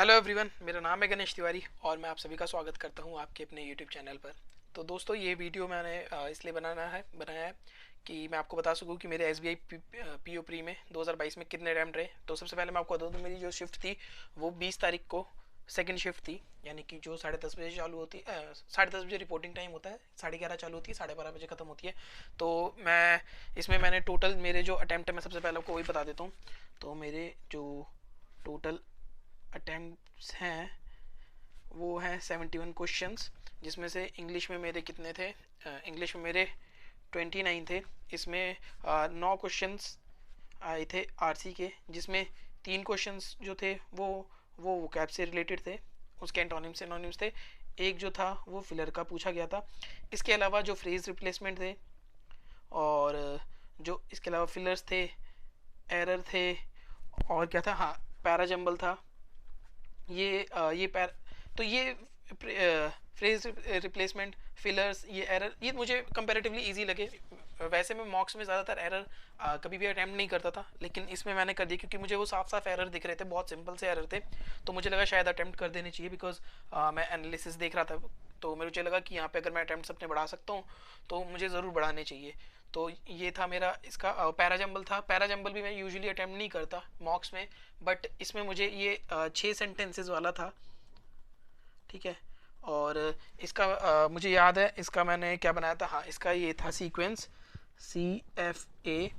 Hello everyone, मेरा नाम है गणेश तिवारी और मैं आप सभी का स्वागत करता हूं आपके अपने यूट्यूब चैनल पर। तो दोस्तों, ये वीडियो मैंने इसलिए बनाया है कि मैं आपको बता सकूं कि मेरे एसबीआई पीओ प्री में 2022 में कितने अटैम्प्ट रहे। तो सबसे पहले मैं आपको बता दूं, मेरी जो शिफ्ट थी वो 20 तारीख को सेकंड शिफ्ट थी, यानी कि जो 10:30 बजे चालू होती है, 10:30 बजे रिपोर्टिंग टाइम होता है, 11:30 चालू होती है, 12:30 बजे ख़त्म होती है। तो मैं इसमें मैंने टोटल मेरे जो अटैम्प्ट है, मैं सबसे पहले आपको वही बता देता हूँ। तो मेरे जो टोटल अटैम्प्ट्स हैं वो हैं 71 क्वेश्चंस, जिसमें से इंग्लिश में मेरे कितने थे? इंग्लिश में मेरे 29 थे। इसमें 9 क्वेश्चंस आए थे आरसी के, जिसमें 3 क्वेश्चंस जो थे वो कैब से रिलेटेड थे, उसके एंटोनिम्स एनोनिम्स थे। एक जो था वो फिलर का पूछा गया था। इसके अलावा जो फ्रेज रिप्लेसमेंट थे, और जो इसके अलावा फिलर्स थे, एरर थे, और क्या था, हाँ, पैराजम्बल था। ये पैर तो ये फ्रेज रिप्लेसमेंट, फिलर्स, ये एरर, ये मुझे कंपैरेटिवली इजी लगे। वैसे मैं मॉक्स में ज़्यादातर एरर कभी भी अटैम्प्ट नहीं करता था, लेकिन इसमें मैंने कर दिया क्योंकि मुझे वो साफ साफ एरर दिख रहे थे, बहुत सिंपल से एरर थे। तो मुझे लगा शायद अटैम्प्ट कर देने चाहिए, बिकॉज मैं एनालिसिस देख रहा था। तो मुझे लगा कि यहाँ पे अगर मैं अटैम्प्ट अपने बढ़ा सकता हूँ तो मुझे ज़रूर बढ़ाने चाहिए। तो ये था मेरा इसका पैराजम्बल था। पैराजम्बल भी मैं यूजुअली अटैम्प्ट नहीं करता मॉक्स में, बट इसमें मुझे ये 6 सेंटेंसेस वाला था, ठीक है। और इसका मुझे याद है, इसका मैंने क्या बनाया था, हाँ, इसका ये था सीक्वेंस CFAED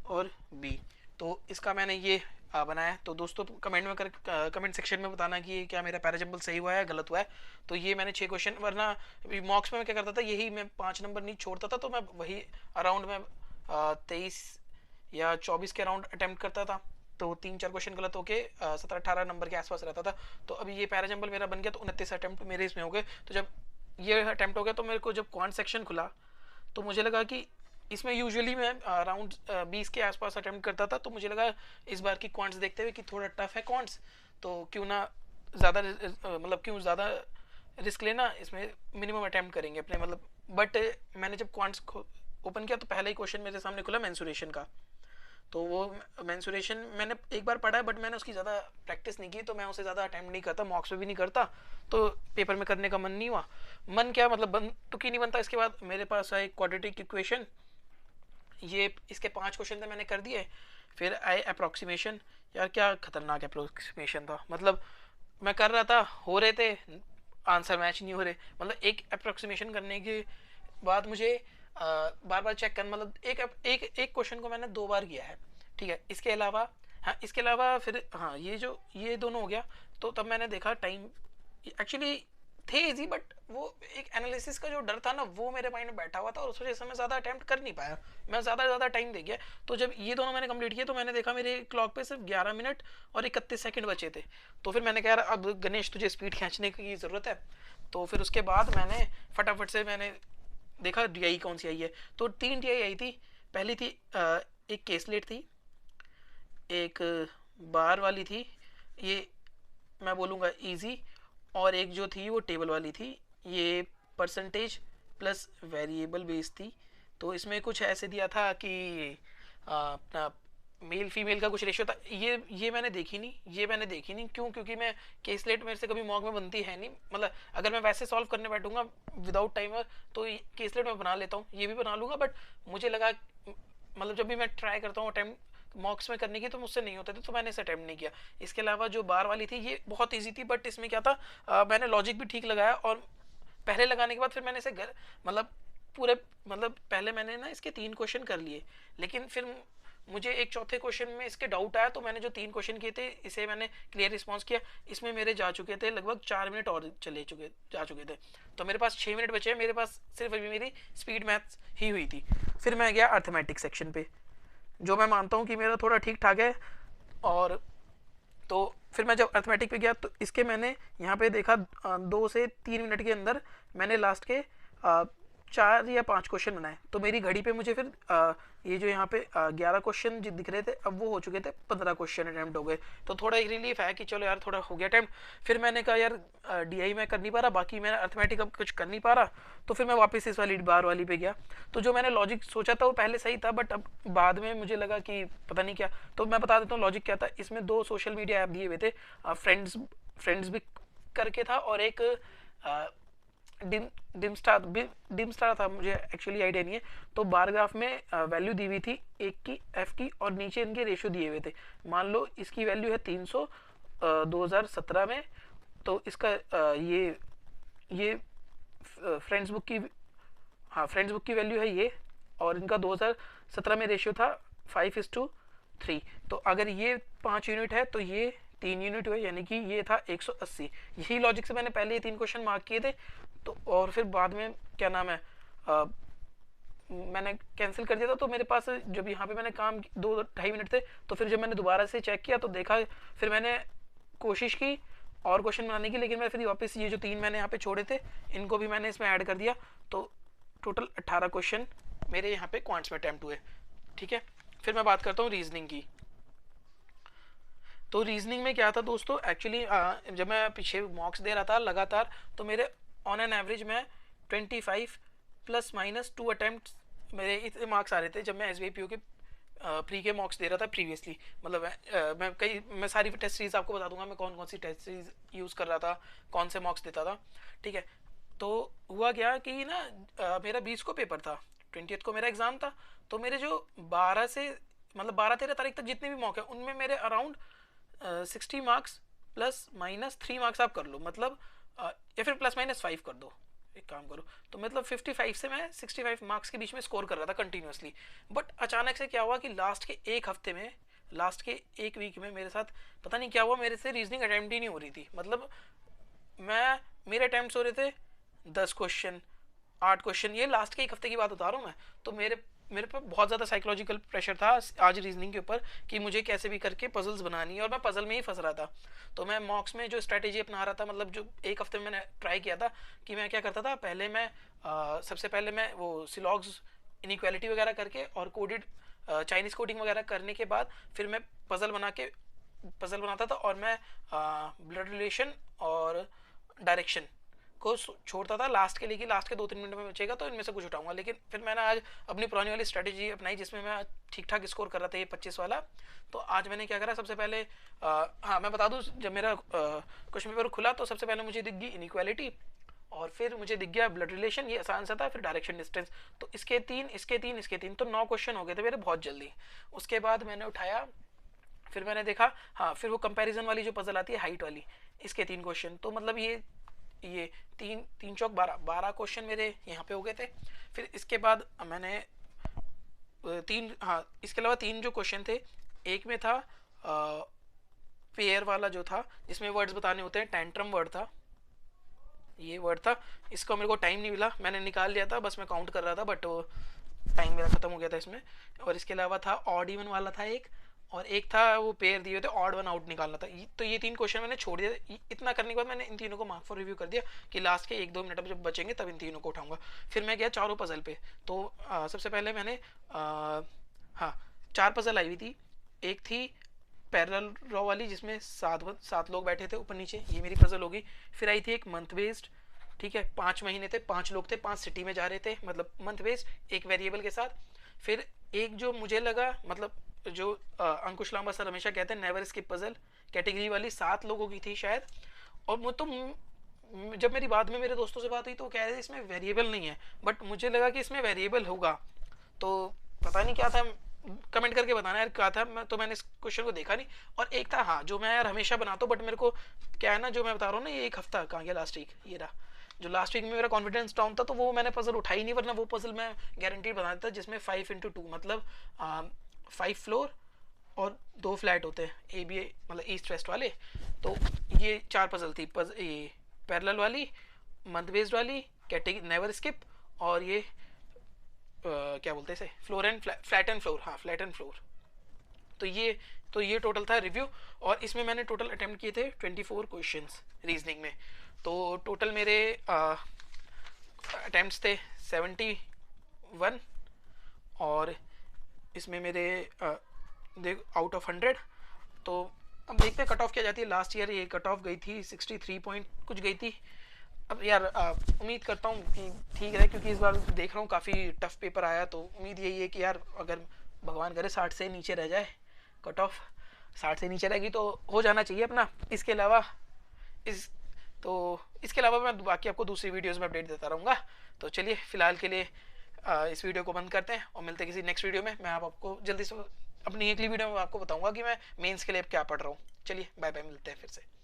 और B। तो इसका मैंने ये बनाया। तो दोस्तों, कमेंट सेक्शन में बताना कि क्या मेरा पैराजम्बल सही हुआ है गलत हुआ है। तो ये मैंने 6 क्वेश्चन, वरना मॉक्स में मैं क्या करता था, यही मैं 5 नंबर नहीं छोड़ता था, तो मैं वही अराउंड में 23 या 24 के अराउंड अटेम्प्ट करता था। तो 3-4 क्वेश्चन गलत होके 17-18 नंबर के आसपास रहता था। तो अभी ये पैराजम्बल मेरा बन गया, तो 29 अटेम्प्ट मेरे इसमें हो गए। तो जब ये अटेम्प्ट हो गया, तो मेरे को जब क्वांट सेक्शन खुला, तो मुझे लगा कि इसमें यूजुअली मैं अराउंड 20 के आसपास अटेम्प्ट करता था। तो मुझे लगा इस बार की क्वांट्स देखते हुए कि थोड़ा टफ है क्वांट्स, तो क्यों ना ज़्यादा मतलब क्यों ज़्यादा रिस्क लेना, इसमें मिनिमम अटेम्प्ट करेंगे अपने, मतलब। बट मैंने जब क्वांट्स ओपन किया, तो पहला ही क्वेश्चन मेरे सामने खुला मेंसुरेशन का। तो वो मेंसुरेशन मैंने एक बार पढ़ा है, बट मैंने उसकी ज़्यादा प्रैक्टिस नहीं की, तो मैं उसे ज़्यादा अटैम्प्ट नहीं करता, मॉक्स में भी नहीं करता। तो पेपर में करने का मन नहीं हुआ। मन क्या, मतलब बन तो क्यों नहीं बनता। इसके बाद मेरे पास आए क्वाड्रेटिक इक्वेशन, ये इसके 5 क्वेश्चन थे, मैंने कर दिए। फिर आए अप्रोक्सीमेशन। यार क्या खतरनाक अप्रोक्सीमेशन था, मतलब मैं कर रहा था, हो रहे थे, आंसर मैच नहीं हो रहे। मतलब एक अप्रोक्सीमेशन करने के बाद मुझे बार बार चेक करना, मतलब एक क्वेश्चन को मैंने 2 बार किया है, ठीक है। इसके अलावा, हाँ, इसके अलावा फिर, हाँ, ये दोनों हो गया। तो तब मैंने देखा टाइम एक्चुअली थे इजी, बट वो एक एनालिसिस का जो डर था ना, वो मेरे माइंड में बैठा हुआ था, और उस वजह से मैं ज़्यादा अटैम्प्ट कर नहीं पाया। मैं ज़्यादा टाइम दे गया। तो जब ये दोनों मैंने कंप्लीट किए, तो मैंने देखा मेरे क्लॉक पे सिर्फ 11 मिनट और 31 सेकंड बचे थे। तो फिर मैंने कहा, यार अब गणेश तुझे स्पीड खींचने की ज़रूरत है। तो फिर उसके बाद मैंने फटाफट से मैंने देखा DI कौन सी आई है। तो 3 DI आई थी। पहली थी एक केसलेट थी, एक बार वाली थी, ये मैं बोलूँगा इजी, और एक जो थी वो टेबल वाली थी, ये परसेंटेज प्लस वेरिएबल बेस थी। तो इसमें कुछ ऐसे दिया था कि अपना मेल फीमेल का कुछ रेशियो था। ये मैंने देखी नहीं क्यों, क्योंकि मैं केसलेट मेरे से कभी मॉक में बनती है नहीं, मतलब अगर मैं वैसे सॉल्व करने बैठूंगा विदाउट टाइमर, तो केसलेट में बना लेता हूँ, ये भी बना लूँगा। बट मुझे लगा, मतलब जब भी मैं ट्राई करता हूँ अटैम्प्ट मॉक्स में करने की, तो मुझसे नहीं होते थे, तो मैंने इसे अटैम्प्ट नहीं किया। इसके अलावा जो बार वाली थी, ये बहुत ईजी थी, बट इसमें क्या था, मैंने लॉजिक भी ठीक लगाया, और पहले लगाने के बाद फिर मैंने इसे मतलब पूरे, मतलब पहले मैंने ना इसके 3 क्वेश्चन कर लिए, लेकिन फिर मुझे एक चौथे क्वेश्चन में इसके डाउट आया, तो मैंने जो 3 क्वेश्चन किए थे, इसे मैंने क्लियर रिस्पॉन्स किया। इसमें मेरे जा चुके थे लगभग 4 मिनट, और जा चुके थे। तो मेरे पास 6 मिनट बचे। मेरे पास सिर्फ अभी मेरी स्पीड मैथ्स ही हुई थी। फिर मैं गया अर्थमेटिक सेक्शन पे, जो मैं मानता हूँ कि मेरा थोड़ा ठीक ठाक है। और तो फिर मैं जब अर्थमेटिक पे गया, तो इसके मैंने यहाँ पे देखा 2 से 3 मिनट के अंदर मैंने लास्ट के 4 या 5 क्वेश्चन बनाए, तो मेरी घड़ी पे मुझे फिर ये जो यहाँ पे 11 क्वेश्चन जो दिख रहे थे अब वो हो चुके थे 15 क्वेश्चन अटैम्प्ट हो गए। तो थोड़ा एक रिलीफ है कि चलो यार थोड़ा हो गया अटैम्प्ट। फिर मैंने कहा यार डीआई में कर नहीं पा रहा, बाकी मैं अर्थमेटिक अब कुछ कर नहीं पा रहा, तो फिर मैं वापस इस वाली बार वाली पे गया। तो जो मैंने लॉजिक सोचा था वो पहले सही था, बट अब बाद में मुझे लगा कि पता नहीं क्या। तो मैं बता देता हूँ लॉजिक क्या था। इसमें 2 सोशल मीडिया ऐप दिए हुए थे, फ्रेंड्स भी करके था, और एक डिम डिम स्टार था, मुझे एक्चुअली आइडिया नहीं है। तो बार ग्राफ में वैल्यू दी हुई थी एक की, एफ की, और नीचे इनके रेशियो दिए हुए थे। मान लो इसकी वैल्यू है 300 2017 में, तो इसका ये फ्रेंड्स बुक की, हाँ फ्रेंड्स बुक की वैल्यू है ये, और इनका 2017 में रेशियो था 5:3। तो अगर ये 5 यूनिट है तो ये 3 यूनिट हुए, यानी कि ये था 180। यही लॉजिक से मैंने पहले ये 3 क्वेश्चन मार्क किए थे। तो और फिर बाद में क्या नाम है मैंने कैंसिल कर दिया था। तो मेरे पास जब यहाँ पे मैंने काम 2-2.5 मिनट थे, तो फिर जब मैंने दोबारा से चेक किया तो देखा, फिर मैंने कोशिश की और क्वेश्चन बनाने की, लेकिन मैं फिर वापस ये जो 3 मैंने यहाँ पे छोड़े थे इनको भी मैंने इसमें ऐड कर दिया। तो टोटल 18 क्वेश्चन मेरे यहाँ पे क्वांट्स में अटैम्प्ट हुए। ठीक है, फिर मैं बात करता हूँ रीजनिंग की। तो रीजनिंग में क्या था दोस्तों, एक्चुअली जब मैं पीछे मॉक्स दे रहा था लगातार, तो मेरे ऑन एन एवरेज में 25 ±2 अटैम्प्ट मेरे इतने मार्क्स आ रहे थे जब मैं SBIPO के प्री के मॉक्स दे रहा था प्रीवियसली। मतलब मैं सारी टेस्ट सीरीज आपको बता दूंगा, मैं कौन कौन सी टेस्ट सीरीज यूज़ कर रहा था, कौन से मॉक्स देता था। ठीक है, तो हुआ क्या कि ना मेरा 20 को पेपर था, 20th को मेरा एग्ज़ाम था। तो मेरे जो 12 से मतलब 12-13 तारीख तक जितने भी मॉक है उनमें मेरे अराउंड 60 मार्क्स ±3 मार्क्स आप कर लो, मतलब या फिर ±5 कर दो, एक काम करो। तो मतलब 55 से मैं 65 मार्क्स के बीच में स्कोर कर रहा था कंटिन्यूसली। बट अचानक से क्या हुआ कि लास्ट के एक हफ्ते में, लास्ट के एक वीक में मेरे साथ पता नहीं क्या हुआ, मेरे से रीजनिंग अटैम्प्ट ही नहीं हो रही थी। मतलब मेरे अटैम्प्ट हो रहे थे 10 क्वेश्चन, 8 क्वेश्चन, ये लास्ट के एक हफ्ते की बात बता रहा हूँ मैं। तो मेरे पर बहुत ज़्यादा साइकोलॉजिकल प्रेशर था आज रीजनिंग के ऊपर कि मुझे कैसे भी करके पजल्स बनानी है, और मैं पजल में ही फंस रहा था। तो मैं मॉक्स में जो स्ट्रेटेजी अपना रहा था, मतलब जो एक हफ्ते में मैंने ट्राई किया था कि मैं क्या करता था, पहले मैं सबसे पहले मैं वो सिलॉग्स इनइक्वालिटी वगैरह करके और कोडेड चाइनीज़ कोडिंग वगैरह करने के बाद फिर मैं पजल बनाता था, और मैं ब्लड रिलेशन और डायरेक्शन को छोड़ता था लास्ट के लिए कि लास्ट के 2-3 मिनट में बचेगा तो इनमें से कुछ उठाऊंगा। लेकिन फिर मैंने आज अपनी पुरानी वाली स्ट्रेटेजी अपनाई जिसमें मैं ठीक ठाक स्कोर कर रहा था ये 25 वाला। तो आज मैंने क्या करा, सबसे पहले हाँ मैं बता दूँ, जब मेरा क्वेश्चन पेपर खुला तो सबसे पहले मुझे दिख गई इनइक्वालिटी, और फिर मुझे दिख गया ब्लड रिलेशन, ये आसान सा था, फिर डायरेक्शन डिस्टेंस। तो इसके 3 तो 9 क्वेश्चन हो गए थे मेरे बहुत जल्दी। उसके बाद मैंने उठाया, फिर मैंने देखा, हाँ फिर वो कंपैरिजन वाली जो पजल आती है हाइट वाली, इसके 3 क्वेश्चन। तो मतलब ये 3 चौक 12 क्वेश्चन मेरे यहाँ पे हो गए थे। फिर इसके बाद मैंने इसके अलावा 3 जो क्वेश्चन थे, एक में था पेयर वाला जो था जिसमें वर्ड्स बताने होते हैं, टेंट्रम वर्ड था, ये वर्ड था। इसका मेरे को टाइम नहीं मिला, मैंने निकाल लिया था, बस मैं काउंट कर रहा था, बट टाइम मेरा खत्म हो गया था इसमें। और इसके अलावा था ऑड इवन वाला था एक, और एक था वो पेयर दिए थे, ऑड वन आउट निकालना था। तो ये 3 क्वेश्चन मैंने छोड़ दिया। इतना करने के बाद मैंने इन तीनों को मार्क फॉर रिव्यू कर दिया कि लास्ट के 1-2 मिनट में जब बचेंगे तब इन तीनों को उठाऊंगा। फिर मैं गया चारों पजल पे। तो सबसे पहले मैंने हाँ 4 पजल आई हुई थी। एक थी पैरेलल रॉ वाली जिसमें 7 लोग बैठे थे ऊपर नीचे, ये मेरी पजल होगी। फिर आई थी एक मंथ बेस्ड, ठीक है, 5 महीने थे, 5 लोग थे, 5 सिटी में जा रहे थे, मतलब मंथ बेस्ड एक वेरिएबल के साथ। फिर एक जो मुझे लगा, मतलब जो अंकुश लांबा सर हमेशा कहते हैं नेवर स्किप पजल, कैटेगरी वाली 7 लोगों की थी शायद। और वो तो जब मेरी बाद में मेरे दोस्तों से बात हुई तो वो कह रहे थे इसमें वेरिएबल नहीं है, बट मुझे लगा कि इसमें वेरिएबल होगा। तो पता नहीं क्या था, कमेंट करके बताना यार क्या था। मैंने इस क्वेश्चन को देखा नहीं। और एक था हाँ जो मैं यार हमेशा बनाता हूँ, बट मेरे को क्या है ना, जो मैं बता रहा हूँ ना, ये एक हफ्ता कहाँ गया, लास्ट वीक ये रहा, जो लास्ट वीक में मेरा कॉन्फिडेंस डाउन था, तो वो मैंने पजल उठाई नहीं, वरना वो पजल मैं गारंटी बना देता, जिसमें 5x2 मतलब 5 फ्लोर और 2 फ्लैट होते हैं ABA मतलब ईस्ट वेस्ट वाले। तो ये 4 पजल थी, ये पैरेलल वाली, मंथ बेस्ड वाली, कैटेगरी नेवर स्किप, और ये क्या बोलते हैं इसे, floor and flat and floor, हाँ फ्लैट एंड फ्लोर। तो ये टोटल था रिव्यू, और इसमें मैंने टोटल अटेम्प्ट किए थे 24 क्वेश्चंस रीजनिंग में। तो टोटल मेरे अटैम्प्ट्स थे 71 और इसमें मेरे देख आउट ऑफ 100। तो अब देखते हैं कट ऑफ क्या जाती है। लास्ट ईयर ये कट ऑफ गई थी 63 पॉइंट कुछ गई थी। अब यार उम्मीद करता हूँ कि ठीक है, क्योंकि इस बार देख रहा हूँ काफ़ी टफ पेपर आया, तो उम्मीद यही है कि यार अगर भगवान करे 60 से नीचे रह जाए कट ऑफ, 60 से नीचे रहेगी तो हो जाना चाहिए अपना। इसके अलावा इस तो इसके अलावा मैं बाकी आपको दूसरी वीडियोस में अपडेट देता रहूँगा। तो चलिए फ़िलहाल के लिए इस वीडियो को बंद करते हैं और मिलते हैं किसी नेक्स्ट वीडियो में। मैं आपको जल्दी से अपनी अगली वीडियो में आपको बताऊँगा कि मैं मेंस के लिए अब क्या पढ़ रहा हूँ। चलिए बाय बाय, मिलते हैं फिर से।